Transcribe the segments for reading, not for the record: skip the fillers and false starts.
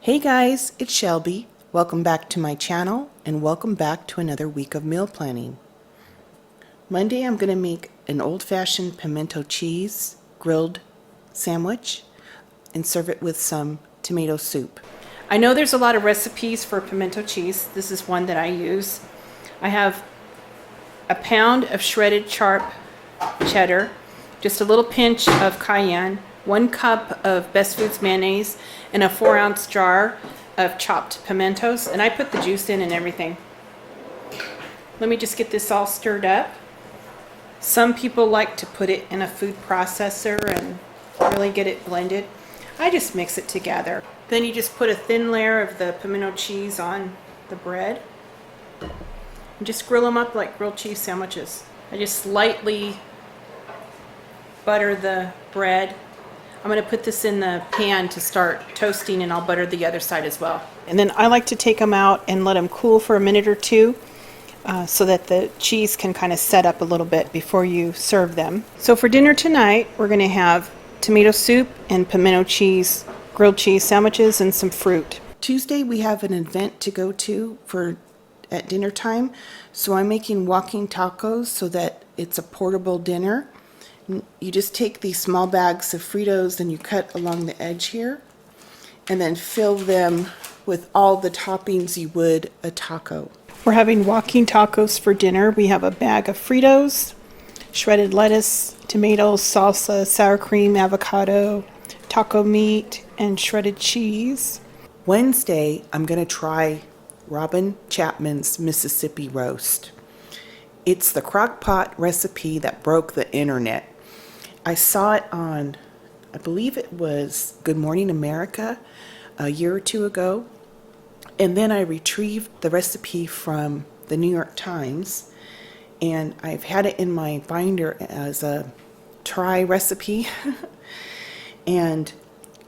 Hey guys, it's Shelby. Welcome back to my channel and welcome back to another week of meal planning. Monday I'm going to make an old-fashioned pimento cheese grilled sandwich and serve it with some tomato soup. I know there's a lot of recipes for pimento cheese. This is one that I use. I have a pound of shredded sharp cheddar, just a little pinch of cayenne, 1 cup of Best Foods mayonnaise, and a 4-ounce jar of chopped pimentos, and I put the juice in and everything. Let me just get this all stirred up. Some people like to put it in a food processor and really get it blended. I just mix it together. Then you just put a thin layer of the pimento cheese on the bread and just grill them up like grilled cheese sandwiches. I just lightly butter the bread. I'm going to put this in the pan to start toasting, and I'll butter the other side as well. And then I like to take them out and let them cool for a minute or two so that the cheese can kind of set up a little bit before you serve them. So for dinner tonight, we're going to have tomato soup and pimento cheese, grilled cheese sandwiches, and some fruit. Tuesday we have an event to go to at dinner time, so I'm making walking tacos so that it's a portable dinner. You just take these small bags of Fritos and you cut along the edge here and then fill them with all the toppings you would a taco. We're having walking tacos for dinner. We have a bag of Fritos, shredded lettuce, tomatoes, salsa, sour cream, avocado, taco meat, and shredded cheese. Wednesday, I'm going to try Robin Chapman's Mississippi roast. It's the crockpot recipe that broke the internet. I saw it on, I believe it was Good Morning America a year or two ago, and then I retrieved the recipe from the New York Times, and I've had it in my binder as a try recipe. And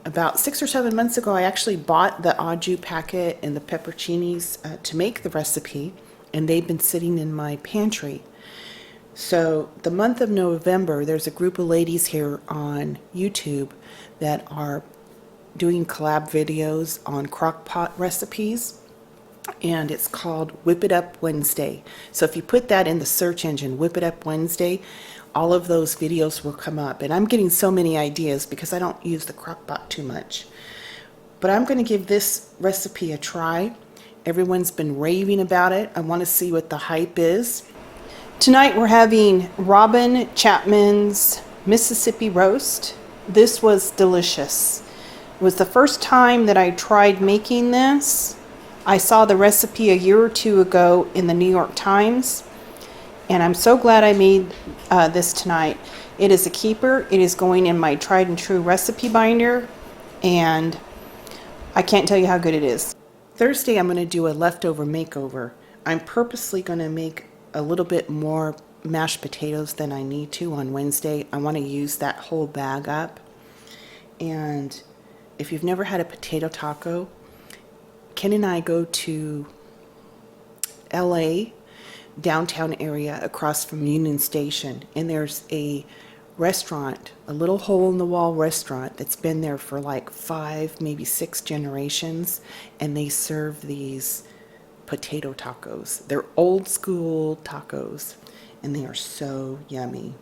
about 6 or 7 months ago, I actually bought the au jus packet and the pepperoncinis to make the recipe, and they've been sitting in my pantry. So the month of November, there's a group of ladies here on YouTube that are doing collab videos on crockpot recipes, and it's called Whip It Up Wednesday. So if you put that in the search engine, Whip It Up Wednesday, all of those videos will come up. And I'm getting so many ideas because I don't use the crockpot too much. But I'm going to give this recipe a try. Everyone's been raving about it. I want to see what the hype is. Tonight we're having Robin Chapman's Mississippi roast. This was delicious. It was the first time that I tried making this. I saw the recipe a year or two ago in the New York Times, and I'm so glad I made this tonight. It is a keeper. It is going in my tried and true recipe binder, and I can't tell you how good it is. Thursday I'm going to do a leftover makeover. I'm purposely going to make a little bit more mashed potatoes than I need to on Wednesday. I want to use that whole bag up. And if you've never had a potato taco, Ken and I go to LA, downtown area across from Union Station, and there's a restaurant, a little hole-in-the-wall restaurant that's been there for like 5, maybe 6 generations, and they serve these potato tacos. They're old school tacos, and they are so yummy.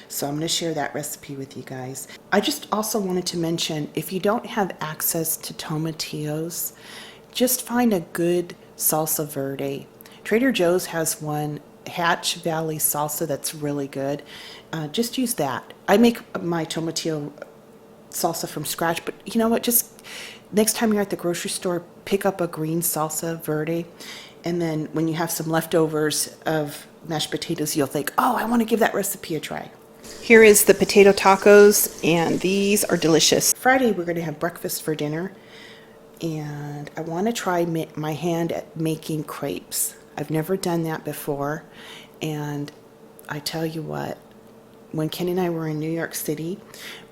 So I'm going to share that recipe with you guys. I just also wanted to mention, if you don't have access to tomatillos, just find a good salsa verde. Trader Joe's has one, Hatch Valley salsa, that's really good. Just use that. I make my tomatillo salsa from scratch, but you know what, just next time you're at the grocery store, pick up a green salsa verde, and then when you have some leftovers of mashed potatoes, you'll think, oh, I want to give that recipe a try. Here is the potato tacos, and these are delicious. Friday we're going to have breakfast for dinner, and I want to try my hand at making crepes. I've never done that before, and I tell you what, when Ken and I were in New York City,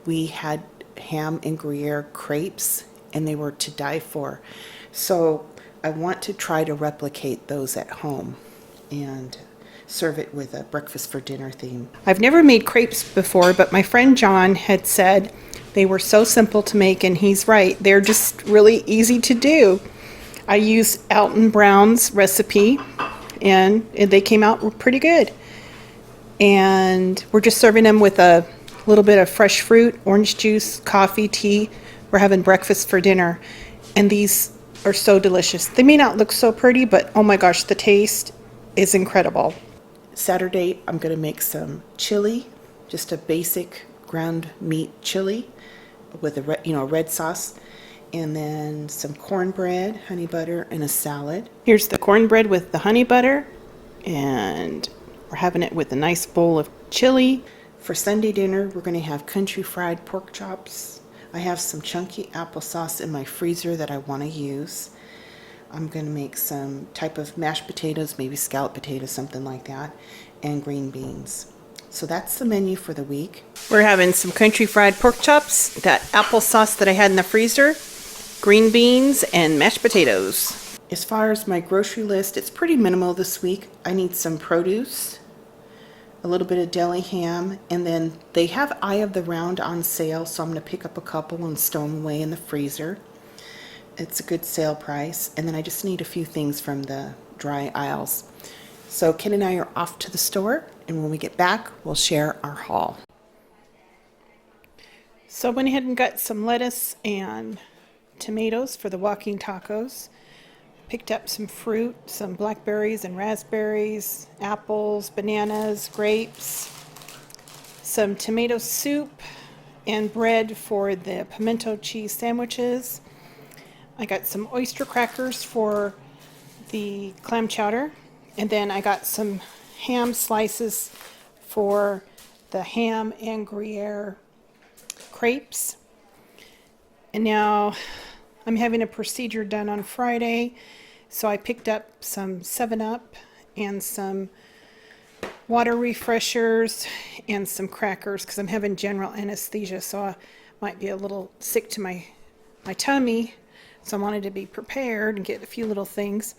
we had ham and Gruyere crepes, and they were to die for. So I want to try to replicate those at home and serve it with a breakfast for dinner theme. I've never made crepes before, but my friend John had said They were so simple to make, and he's right. They're just really easy to do. I used Alton Brown's recipe, and they came out pretty good. And we're just serving them with a little bit of fresh fruit, orange juice, coffee, tea. We're having breakfast for dinner. And these are so delicious. They may not look so pretty, but oh my gosh, the taste is incredible. Saturday, I'm going to make some chili, just a basic ground meat chili with a red sauce, and then some cornbread, honey butter, and a salad. Here's the cornbread with the honey butter, and we're having it with a nice bowl of chili. For Sunday dinner, we're going to have country fried pork chops. I have some chunky applesauce in my freezer that I want to use. I'm going to make some type of mashed potatoes, maybe scalloped potatoes, something like that, and green beans. So that's the menu for the week. We're having some country fried pork chops, that applesauce that I had in the freezer, green beans, and mashed potatoes. As far as my grocery list, it's pretty minimal this week. I need some produce, a little bit of deli ham, and then they have Eye of the Round on sale, so I'm going to pick up a couple and stow them away in the freezer. It's a good sale price. And then I just need a few things from the dry aisles. So Ken and I are off to the store, and when we get back, we'll share our haul. So I went ahead and got some lettuce and tomatoes for the walking tacos. Picked up some fruit, some blackberries and raspberries, apples, bananas, grapes, some tomato soup, and bread for the pimento cheese sandwiches. I got some oyster crackers for the clam chowder, and then I got some ham slices for the ham and Gruyere crepes. And now I'm having a procedure done on Friday, so I picked up some 7-Up and some water refreshers and some crackers because I'm having general anesthesia, so I might be a little sick to my tummy, so I wanted to be prepared and get a few little things.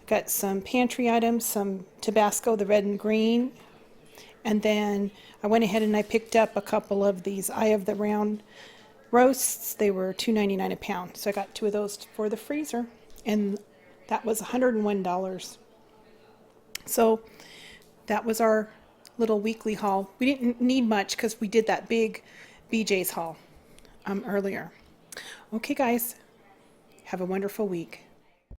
Got some pantry items, some Tabasco, the red and green, and then I went ahead and I picked up a couple of these Eye of the Round roasts. They were $2.99 a pound, so I got 2 of those for the freezer, and that was $101. So that was our little weekly haul. We didn't need much because we did that big BJ's haul earlier. Okay guys, have a wonderful week.